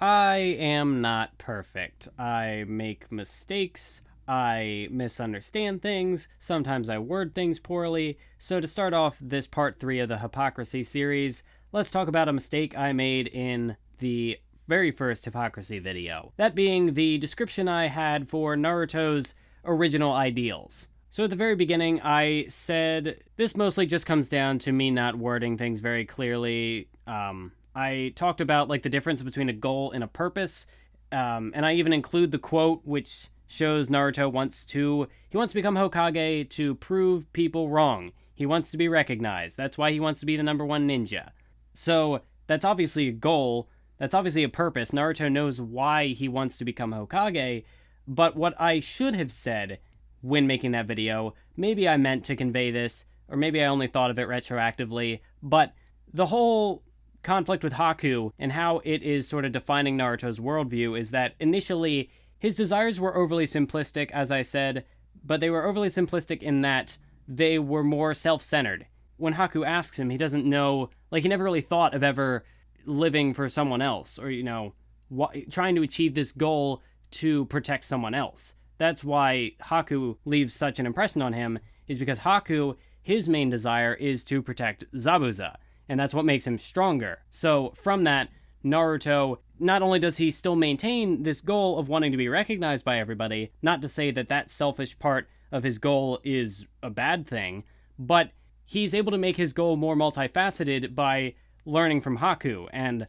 I am not perfect. I make mistakes. I misunderstand things. Sometimes I word things poorly. So, to start off this part 3 of the Hypocrisy series, let's talk about a mistake I made in the very first Hypocrisy video. That being the description I had for Naruto's original ideals. So at the very beginning, I said this mostly just comes down to me not wording things very clearly. I talked about like the difference between a goal and a purpose, and I even include the quote which shows Naruto wants to become Hokage to prove people wrong. He wants to be recognized. That's why he wants to be the number one ninja. So that's obviously a goal. That's obviously a purpose. Naruto knows why he wants to become Hokage, but what I should have said when making that video, maybe I meant to convey this, or maybe I only thought of it retroactively, but the whole conflict with Haku and how it is sort of defining Naruto's worldview is that initially his desires were overly simplistic, as I said, but they were overly simplistic in that they were more self-centered. When Haku asks him, he doesn't know, like he never really thought of ever living for someone else or, trying to achieve this goal to protect someone else. That's why Haku leaves such an impression on him, is because Haku, his main desire is to protect Zabuza, and that's what makes him stronger. So from that, Naruto, not only does he still maintain this goal of wanting to be recognized by everybody, not to say that that selfish part of his goal is a bad thing, but he's able to make his goal more multifaceted by learning from Haku and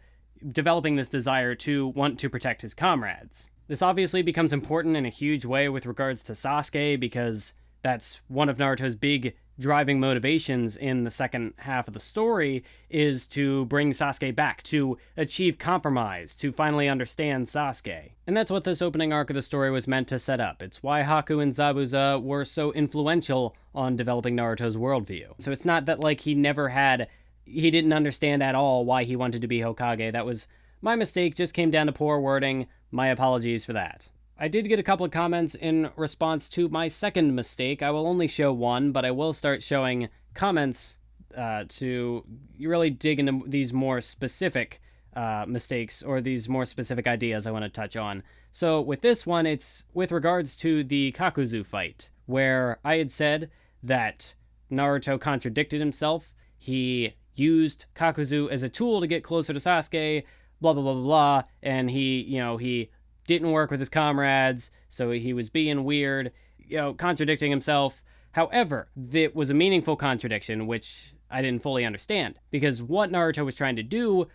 developing this desire to want to protect his comrades. This obviously becomes important in a huge way with regards to Sasuke, because that's one of Naruto's big driving motivations in the second half of the story, is to bring Sasuke back, to achieve compromise, to finally understand Sasuke. And that's what this opening arc of the story was meant to set up. It's why Haku and Zabuza were so influential on developing Naruto's worldview. So it's not that like he didn't understand at all why he wanted to be Hokage. That was my mistake, just came down to poor wording. My apologies for that. I did get a couple of comments in response to my second mistake. I will only show one, but I will start showing comments to really dig into these more specific mistakes or these more specific ideas I want to touch on. So with this one, it's with regards to the Kakuzu fight, where I had said that Naruto contradicted himself. He used Kakuzu as a tool to get closer to Sasuke, blah, blah, blah, blah, blah, and he didn't work with his comrades, so he was being weird, contradicting himself. However, it was a meaningful contradiction, which I didn't fully understand, because what Naruto was trying to do,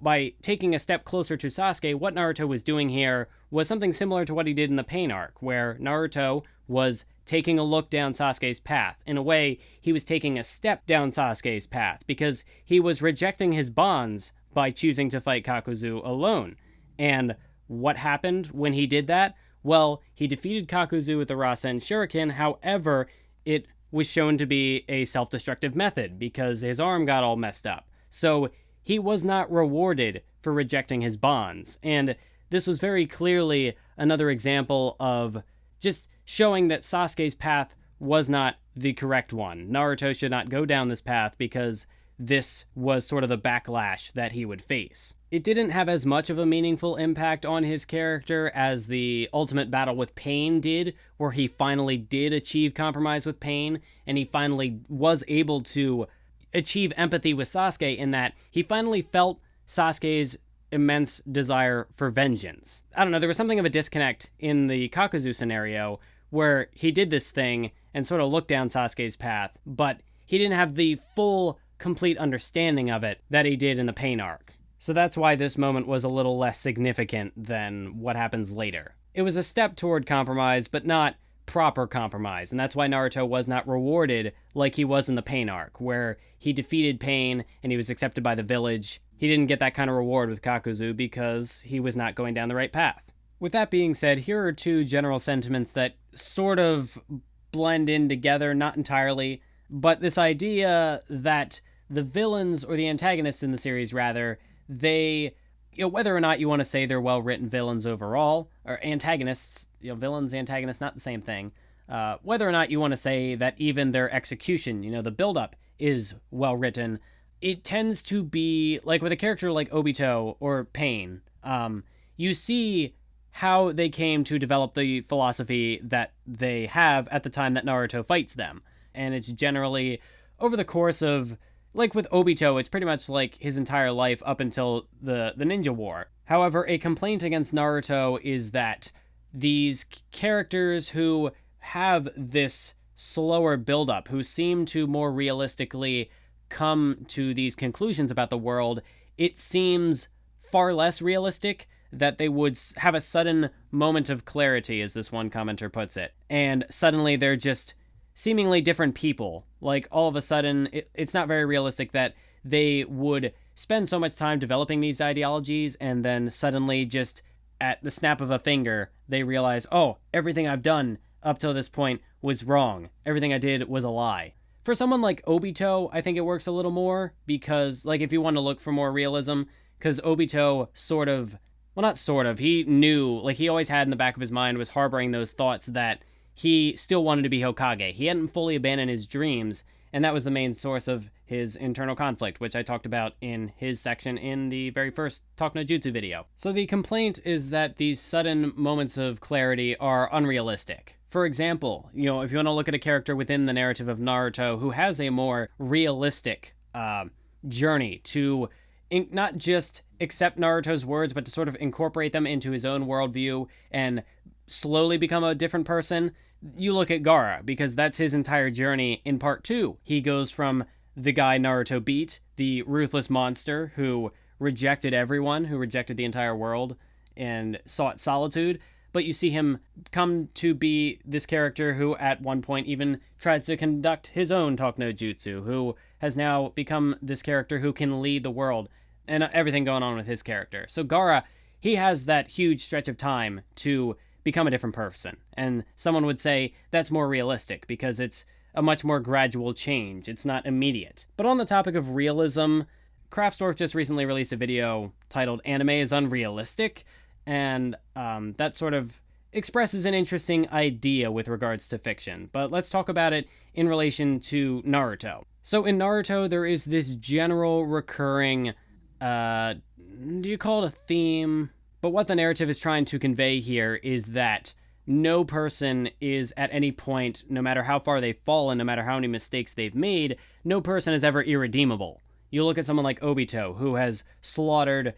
by taking a step closer to Sasuke, what Naruto was doing here was something similar to what he did in the Pain arc, where Naruto was taking a look down Sasuke's path. In a way, he was taking a step down Sasuke's path, because he was rejecting his bonds by choosing to fight Kakuzu alone. And what happened when he did that? Well, he defeated Kakuzu with the Rasen Shuriken. However, it was shown to be a self-destructive method because his arm got all messed up. So he was not rewarded for rejecting his bonds. And this was very clearly another example of just showing that Sasuke's path was not the correct one. Naruto should not go down this path because this was sort of the backlash that he would face. It didn't have as much of a meaningful impact on his character as the ultimate battle with Pain did, where he finally did achieve compromise with Pain, and he finally was able to achieve empathy with Sasuke in that he finally felt Sasuke's immense desire for vengeance. I don't know, there was something of a disconnect in the Kakuzu scenario where he did this thing and sort of looked down Sasuke's path, but he didn't have the full complete understanding of it that he did in the Pain arc. So that's why this moment was a little less significant than what happens later. It was a step toward compromise, but not proper compromise, and that's why Naruto was not rewarded like he was in the Pain arc, where he defeated Pain and he was accepted by the village. He didn't get that kind of reward with Kakuzu because he was not going down the right path. With that being said, here are two general sentiments that sort of blend in together, not entirely, but this idea that the villains, or the antagonists in the series rather, they, whether or not you want to say they're well-written villains overall, or antagonists, villains, antagonists, not the same thing, whether or not you want to say that even their execution, the build-up is well-written, it tends to be, like with a character like Obito or Pain, You see how they came to develop the philosophy that they have at the time that Naruto fights them. And it's generally over the course of, like with Obito, it's pretty much like his entire life up until the Ninja War. However, a complaint against Naruto is that these characters who have this slower buildup, who seem to more realistically come to these conclusions about the world, it seems far less realistic that they would have a sudden moment of clarity, as this one commenter puts it, and suddenly they're just seemingly different people. Like, all of a sudden, it's not very realistic that they would spend so much time developing these ideologies and then suddenly just at the snap of a finger, they realize, oh, everything I've done up till this point was wrong. Everything I did was a lie. For someone like Obito, I think it works a little more because, like, if you want to look for more realism, because Obito he knew, like, he always had in the back of his mind, was harboring those thoughts that he still wanted to be Hokage. He hadn't fully abandoned his dreams, and that was the main source of his internal conflict, which I talked about in his section in the very first Talk No Jutsu video. So the complaint is that these sudden moments of clarity are unrealistic. For example, if you want to look at a character within the narrative of Naruto who has a more realistic journey to not just accept Naruto's words, but to sort of incorporate them into his own worldview and slowly become a different person, you look at Gaara, because that's his entire journey in part 2. He goes from the guy Naruto beat, the ruthless monster who rejected everyone, who rejected the entire world and sought solitude, but you see him come to be this character who at one point even tries to conduct his own Talk No Jutsu, who has now become this character who can lead the world, and everything going on with his character. So Gaara, he has that huge stretch of time to become a different person, and someone would say that's more realistic because it's a much more gradual change. It's not immediate. But on the topic of realism, Kraftsdorf just recently released a video titled Anime is Unrealistic, and that sort of expresses an interesting idea with regards to fiction. But let's talk about it in relation to Naruto. So in Naruto, there is this general recurring, do you call it a theme? But what the narrative is trying to convey here is that no person is at any point, no matter how far they've fallen, no matter how many mistakes they've made, no person is ever irredeemable. You look at someone like Obito, who has slaughtered,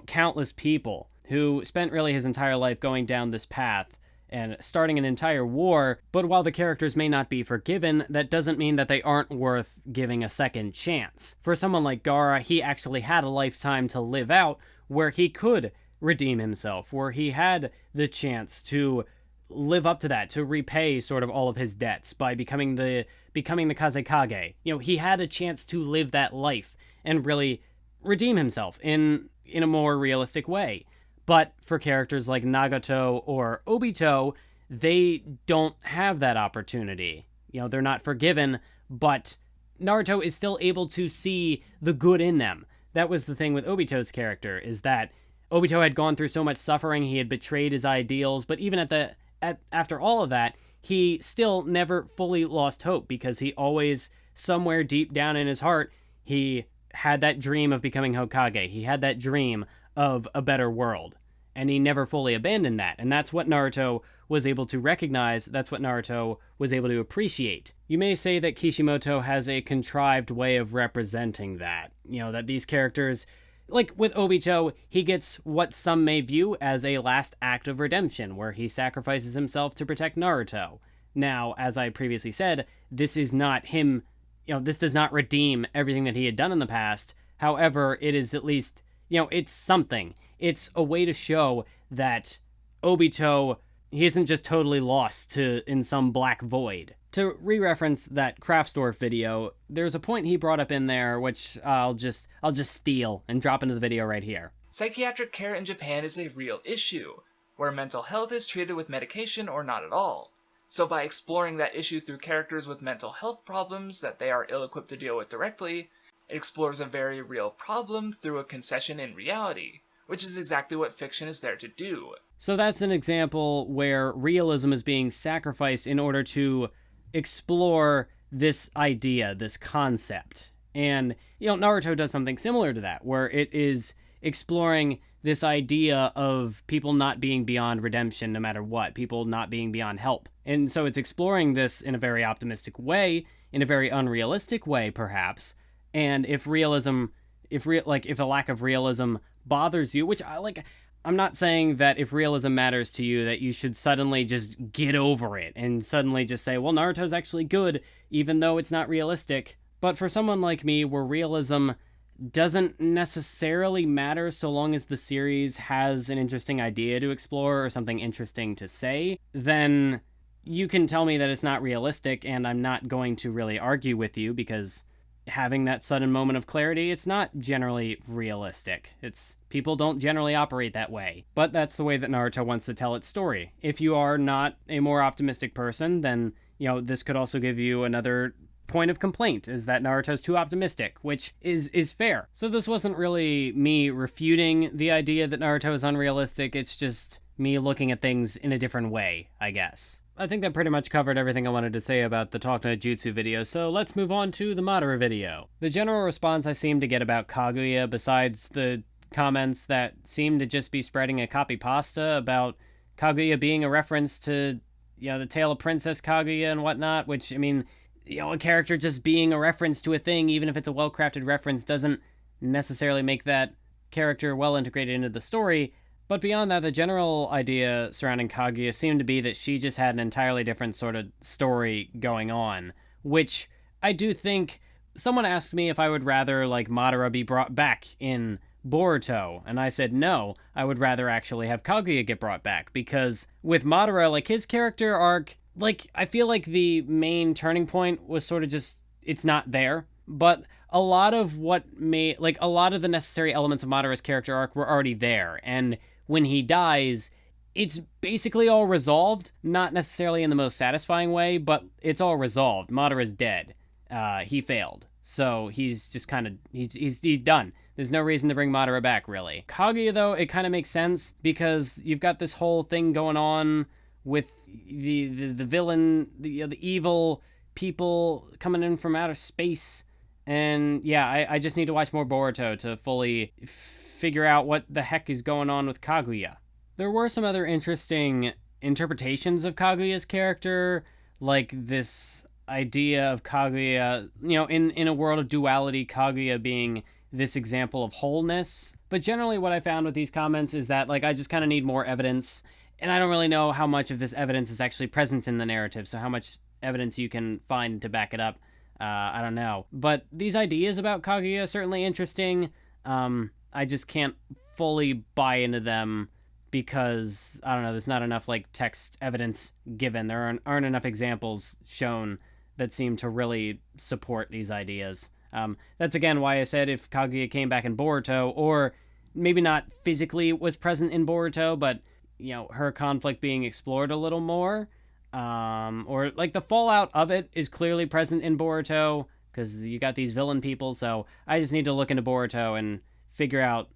countless people, who spent really his entire life going down this path and starting an entire war, but while the characters may not be forgiven, that doesn't mean that they aren't worth giving a second chance. For someone like Gaara, he actually had a lifetime to live out where he could redeem himself, where he had the chance to live up to that, to repay sort of all of his debts by becoming the Kazekage. He had a chance to live that life and really redeem himself in a more realistic way. But for characters like Nagato or Obito, they don't have that opportunity. They're not forgiven, but Naruto is still able to see the good in them. That was the thing with Obito's character, is that Obito had gone through so much suffering, he had betrayed his ideals, but even after all of that, he still never fully lost hope, because he always, somewhere deep down in his heart, he had that dream of becoming Hokage. He had that dream of a better world, and he never fully abandoned that, and that's what Naruto was able to recognize, that's what Naruto was able to appreciate. You may say that Kishimoto has a contrived way of representing that, that these characters, like with Obito, he gets what some may view as a last act of redemption, where he sacrifices himself to protect Naruto. Now, as I previously said, this is not him, this does not redeem everything that he had done in the past. However, it is at least, it's something. It's a way to show that Obito, he isn't just totally lost in some black void. To re-reference that Kraftsdorf video, there's a point he brought up in there, which I'll just steal and drop into the video right here. Psychiatric care in Japan is a real issue, where mental health is treated with medication or not at all. So by exploring that issue through characters with mental health problems that they are ill-equipped to deal with directly, it explores a very real problem through a concession in reality, which is exactly what fiction is there to do. So that's an example where realism is being sacrificed in order to explore this idea, this concept. And, Naruto does something similar to that, where it is exploring this idea of people not being beyond redemption no matter what, people not being beyond help. And so it's exploring this in a very optimistic way, in a very unrealistic way, perhaps. And if a lack of realism bothers you, which I'm not saying that if realism matters to you that you should suddenly just get over it and suddenly just say, well, Naruto's actually good, even though it's not realistic. But for someone like me, where realism doesn't necessarily matter so long as the series has an interesting idea to explore or something interesting to say, then you can tell me that it's not realistic, and I'm not going to really argue with you, because having that sudden moment of clarity, it's not generally realistic. People don't generally operate that way. But that's the way that Naruto wants to tell its story. If you are not a more optimistic person, then, this could also give you another point of complaint, is that Naruto's too optimistic, which is fair. So this wasn't really me refuting the idea that Naruto is unrealistic, it's just me looking at things in a different way, I guess. I think that pretty much covered everything I wanted to say about the Talk No Jutsu video, so let's move on to the Madara video. The general response I seem to get about Kaguya, besides the comments that seem to just be spreading a copy pasta about Kaguya being a reference to, the tale of Princess Kaguya and whatnot, which, a character just being a reference to a thing, even if it's a well-crafted reference, doesn't necessarily make that character well integrated into the story. But beyond that, the general idea surrounding Kaguya seemed to be that she just had an entirely different sort of story going on, which I do think... Someone asked me if I would rather, Madara be brought back in Boruto, and I said no, I would rather actually have Kaguya get brought back, because with Madara, his character arc... I feel like the main turning point was sort of just, it's not there, but a lot of a lot of the necessary elements of Madara's character arc were already there, and when he dies, it's basically all resolved, not necessarily in the most satisfying way, but it's all resolved. Madara's dead. He failed. So he's just he's done. There's no reason to bring Madara back, really. Kaguya, though, it kind of makes sense, because you've got this whole thing going on with the villain, the evil people coming in from outer space. And yeah, I just need to watch more Boruto to fully figure out what the heck is going on with Kaguya. There were some other interesting interpretations of Kaguya's character, like this idea of Kaguya, in a world of duality, Kaguya being this example of wholeness. But generally what I found with these comments is that, I just kind of need more evidence. And I don't really know how much of this evidence is actually present in the narrative, so how much evidence you can find to back it up, I don't know. But these ideas about Kaguya are certainly interesting. I just can't fully buy into them because, I don't know, there's not enough, text evidence given. There aren't enough examples shown that seem to really support these ideas. That's, again, why I said if Kaguya came back in Boruto, or maybe not physically was present in Boruto, but... her conflict being explored a little more, or the fallout of it is clearly present in Boruto, because you got these villain people, so I just need to look into Boruto and figure out,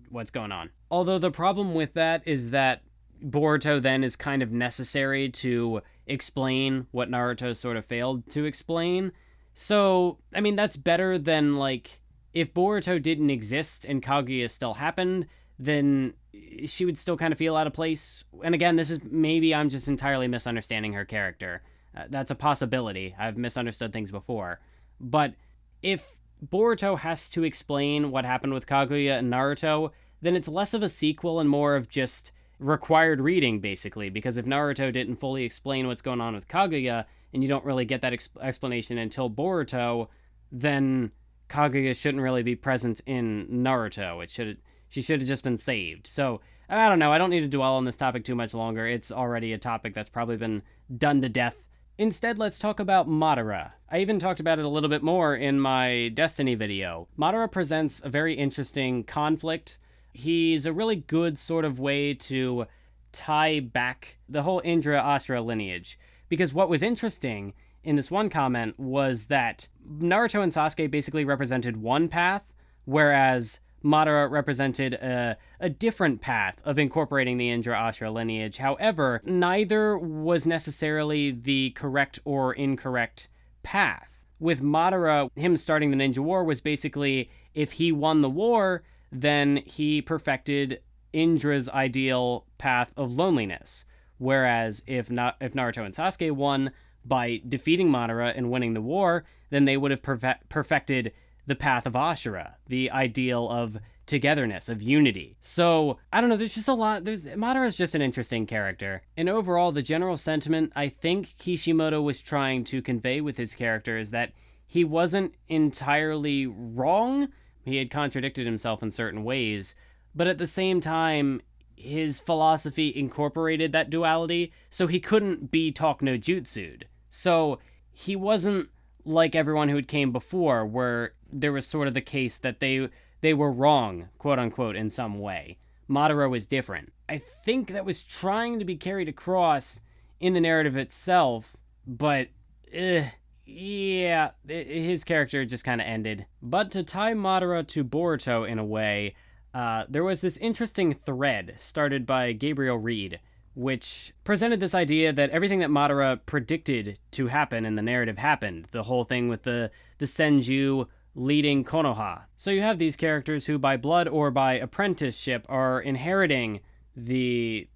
what's going on. Although the problem with that is that Boruto then is kind of necessary to explain what Naruto sort of failed to explain. So, that's better than, if Boruto didn't exist and Kaguya still happened, then she would still kind of feel out of place. And again, maybe I'm just entirely misunderstanding her character. That's a possibility. I've misunderstood things before. But if Boruto has to explain what happened with Kaguya and Naruto, then it's less of a sequel and more of just required reading, basically. Because if Naruto didn't fully explain what's going on with Kaguya, and you don't really get that explanation until Boruto, then Kaguya shouldn't really be present in Naruto. She should have just been saved. So, I don't know. I don't need to dwell on this topic too much longer. It's already a topic that's probably been done to death. Instead, let's talk about Madara. I even talked about it a little bit more in my Destiny video. Madara presents a very interesting conflict. He's a really good sort of way to tie back the whole Indra Ashura lineage. Because what was interesting in this one comment was that Naruto and Sasuke basically represented one path, whereas Madara represented a different path of incorporating the Indra Ashura lineage. However, neither was necessarily the correct or incorrect path. With Madara, him starting the Ninja War was basically, if he won the war, then he perfected Indra's ideal path of loneliness. Whereas if Naruto and Sasuke won by defeating Madara and winning the war, then they would have perfected the path of Ashura, the ideal of togetherness, of unity. So, I don't know, there's just a lot. Madara's just an interesting character. And overall, the general sentiment I think Kishimoto was trying to convey with his character is that he wasn't entirely wrong. He had contradicted himself in certain ways, but at the same time, his philosophy incorporated that duality, so he couldn't be talk no jutsu'd. So he wasn't like everyone who had came before, where there was sort of the case that they were wrong, quote unquote, in some way. Madara was different. I think that was trying to be carried across in the narrative itself, but yeah, his character just kind of ended. But to tie Madara to Boruto in a way, there was this interesting thread started by Gabriel Reed, which presented this idea that everything that Madara predicted to happen in the narrative happened. The whole thing with the Senju leading Konoha. So you have these characters who by blood or by apprenticeship are inheriting the,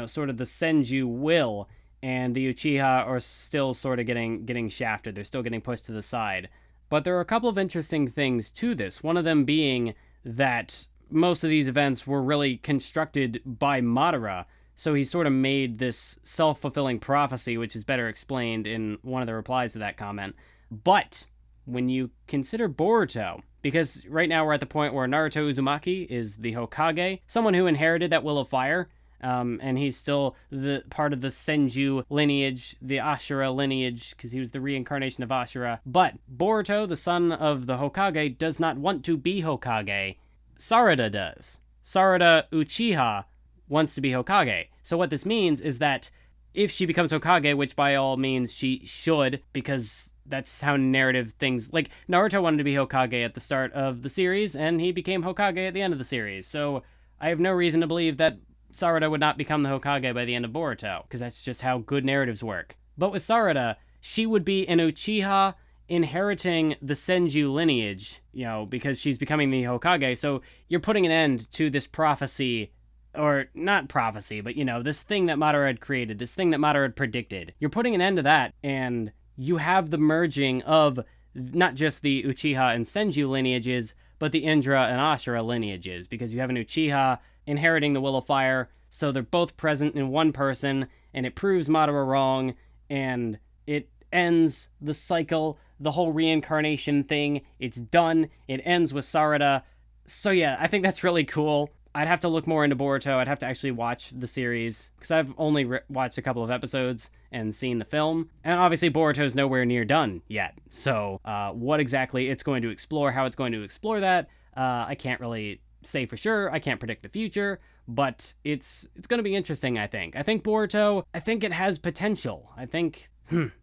sort of the Senju will, and the Uchiha are still sort of getting shafted. They're still getting pushed to the side. But there are a couple of interesting things to this. One of them being that most of these events were really constructed by Madara, so he sort of made this self-fulfilling prophecy, which is better explained in one of the replies to that comment. But when you consider Boruto, because right now we're at the point where Naruto Uzumaki is the Hokage, someone who inherited that Will of Fire, and he's still the part of the Senju lineage, the Ashura lineage, because he was the reincarnation of Ashura. But Boruto, the son of the Hokage, does not want to be Hokage. Sarada does. Sarada Uchiha wants to be Hokage. So what this means is that if she becomes Hokage, which by all means she should, because that's how narrative things... Like, Naruto wanted to be Hokage at the start of the series, and he became Hokage at the end of the series. So I have no reason to believe that Sarada would not become the Hokage by the end of Boruto, because that's just how good narratives work. But with Sarada, she would be an Uchiha inheriting the Senju lineage, because she's becoming the Hokage. So you're putting an end to this prophecy, or not prophecy, but this thing that Madara had created, this thing that Madara had predicted. You're putting an end to that, and you have the merging of not just the Uchiha and Senju lineages, but the Indra and Ashura lineages, because you have an Uchiha inheriting the Will of Fire, so they're both present in one person, and it proves Madara wrong, and it ends the cycle, the whole reincarnation thing. It's done. It ends with Sarada. So yeah, I think that's really cool. I'd have to look more into Boruto. I'd have to actually watch the series, because I've only watched a couple of episodes and seen the film. And obviously Boruto's nowhere near done yet. So what exactly it's going to explore, how it's going to explore that, I can't really say for sure. I can't predict the future, but it's going to be interesting, I think. I think Boruto, I think it has potential. I think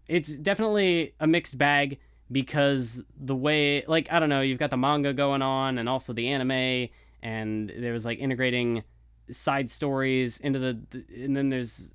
it's definitely a mixed bag, because the way, I don't know, you've got the manga going on and also the anime, and there was integrating side stories into and then there's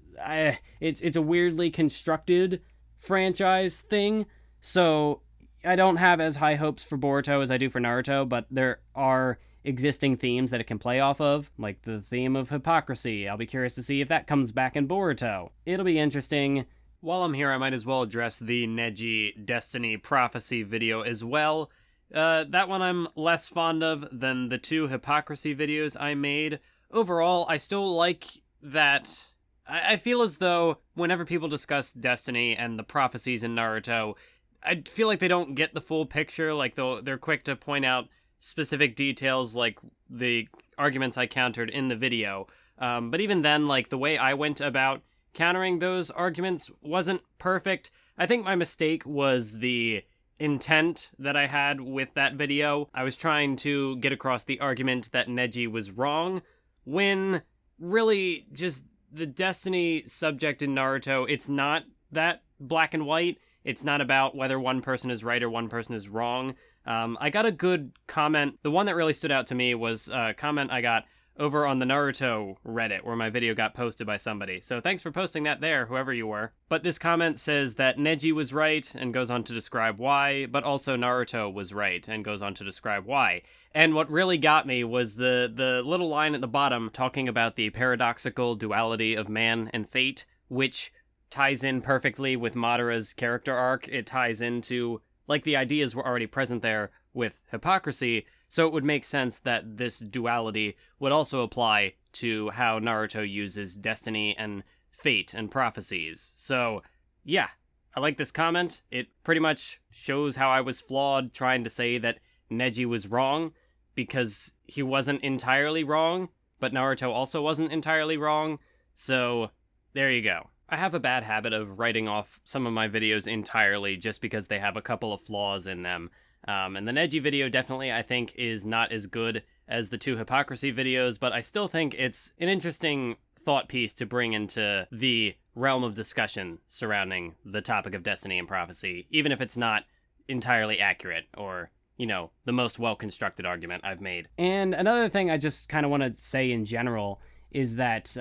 it's a weirdly constructed franchise thing. So I don't have as high hopes for Boruto as I do for Naruto, but there are existing themes that it can play off of, like the theme of hypocrisy. I'll be curious to see if that comes back in Boruto. It'll be interesting. While I'm here, I might as well address the Neji Destiny Prophecy video as well. That one I'm less fond of than the two Hypocrisy videos I made. Overall, I still like that. I feel as though whenever people discuss Destiny and the prophecies in Naruto, I feel like they don't get the full picture. They're quick to point out specific details, like the arguments I countered in the video. But even then, the way I went about countering those arguments wasn't perfect. I think my mistake was the intent that I had with that video. I was trying to get across the argument that Neji was wrong, when really just the Destiny subject in Naruto, it's not that black and white. It's not about whether one person is right or one person is wrong. I got a good comment. The one that really stood out to me was a comment I got over on the Naruto Reddit where my video got posted by somebody. So thanks for posting that there, whoever you were. But this comment says that Neji was right and goes on to describe why, but also Naruto was right and goes on to describe why. And what really got me was the little line at the bottom talking about the paradoxical duality of man and fate, which ties in perfectly with Madara's character arc. It ties into, like, the ideas were already present there with Hypocrisy, so it would make sense that this duality would also apply to how Naruto uses destiny and fate and prophecies. So, yeah, I like this comment. It pretty much shows how I was flawed trying to say that Neji was wrong, because he wasn't entirely wrong, but Naruto also wasn't entirely wrong. So, there you go. I have a bad habit of writing off some of my videos entirely just because they have a couple of flaws in them. And the Neji video definitely, I think, is not as good as the 2 Hypocrisy videos, but I still think it's an interesting thought piece to bring into the realm of discussion surrounding the topic of destiny and prophecy, even if it's not entirely accurate or, you know, the most well-constructed argument I've made. And another thing I just kind of want to say in general is that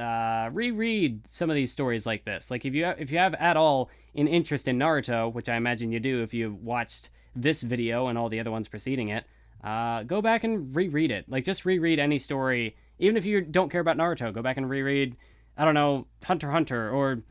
reread some of these stories like this. Like, if you have at all an interest in Naruto, which I imagine you do if you watched this video and all the other ones preceding it, go back and reread it. Like, just reread any story. Even if you don't care about Naruto, go back and reread, I don't know, Hunter x Hunter or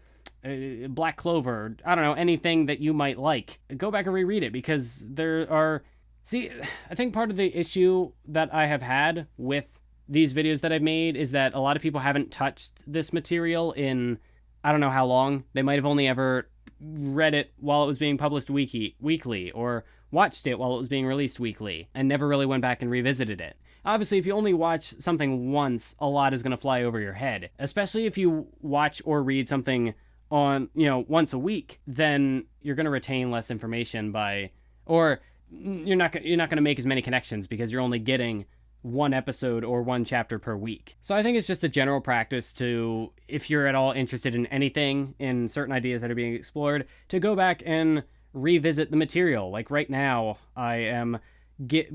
Black Clover, I don't know, anything that you might like. Go back and reread it, because there are... See, I think part of the issue that I have had with these videos that I've made is that a lot of people haven't touched this material in, I don't know how long. They might have only ever read it while it was being published weekly, or watched it while it was being released weekly, and never really went back and revisited it. Obviously, if you only watch something once, a lot is going to fly over your head. Especially if you watch or read something on, once a week, then you're going to retain less information or you're not going to make as many connections because you're only getting one episode or one chapter per week. So I think it's just a general practice to, if you're at all interested in anything, in certain ideas that are being explored, to go back and revisit the material. Like right now, I am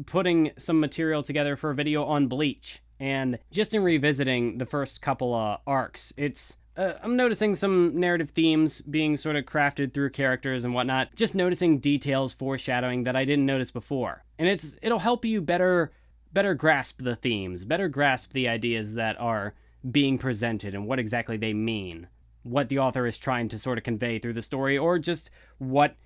putting some material together for a video on Bleach, and just in revisiting the first couple of arcs, I'm noticing some narrative themes being sort of crafted through characters and whatnot, just noticing details, foreshadowing that I didn't notice before. And it'll help you better grasp the themes, better grasp the ideas that are being presented and what exactly they mean, what the author is trying to sort of convey through the story, or just what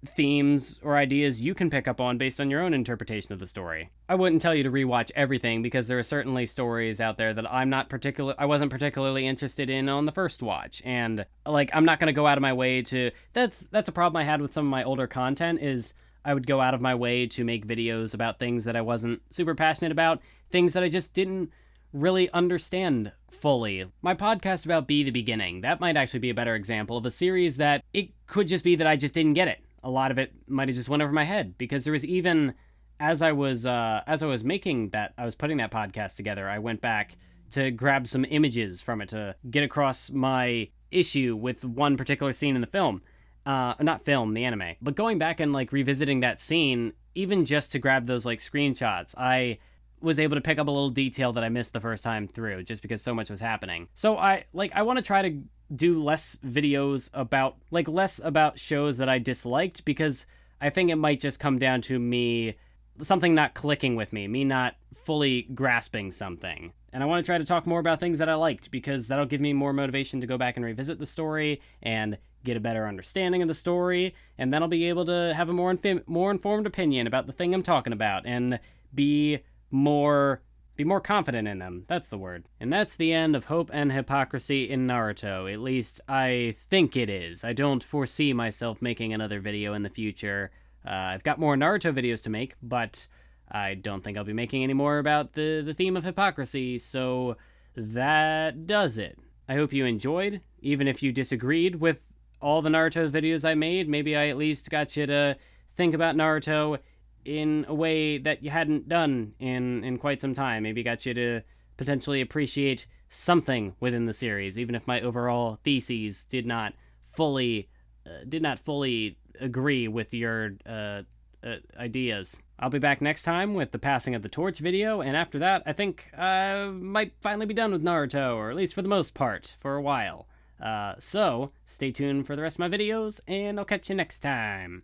themes or ideas you can pick up on based on your own interpretation of the story. I wouldn't tell you to rewatch everything, because there are certainly stories out there that I wasn't particularly interested in on the first watch, and I'm not going to go out of my way to... That's a problem I had with some of my older content, is I would go out of my way to make videos about things that I wasn't super passionate about, things that I just didn't really understand fully. My podcast about Be the Beginning, that might actually be a better example of a series that it could just be that I just didn't get it. A lot of it might have just went over my head, because there was even, as I was putting that podcast together, I went back to grab some images from it to get across my issue with one particular scene in the film. Not film, the anime. But going back and revisiting that scene, even just to grab those screenshots, I was able to pick up a little detail that I missed the first time through, just because so much was happening. So I want to try to do less videos about, less about shows that I disliked, because I think it might just come down to something not clicking with me not fully grasping something. And I want to try to talk more about things that I liked, because that'll give me more motivation to go back and revisit the story and get a better understanding of the story, and then I'll be able to have a more informed opinion about the thing I'm talking about, and be more confident in them. That's the word. And that's the end of Hope and Hypocrisy in Naruto. At least I think it is. I don't foresee myself making another video in the future. I've got more Naruto videos to make, but I don't think I'll be making any more about the theme of hypocrisy, so that does it. I hope you enjoyed, even if you disagreed with all the Naruto videos I made. Maybe I at least got you to think about Naruto in a way that you hadn't done in quite some time. Maybe got you to potentially appreciate something within the series, even if my overall theses did not fully agree with your ideas. I'll be back next time with the Passing of the Torch video, and after that, I think I might finally be done with Naruto, or at least for the most part, for a while. So, stay tuned for the rest of my videos, and I'll catch you next time.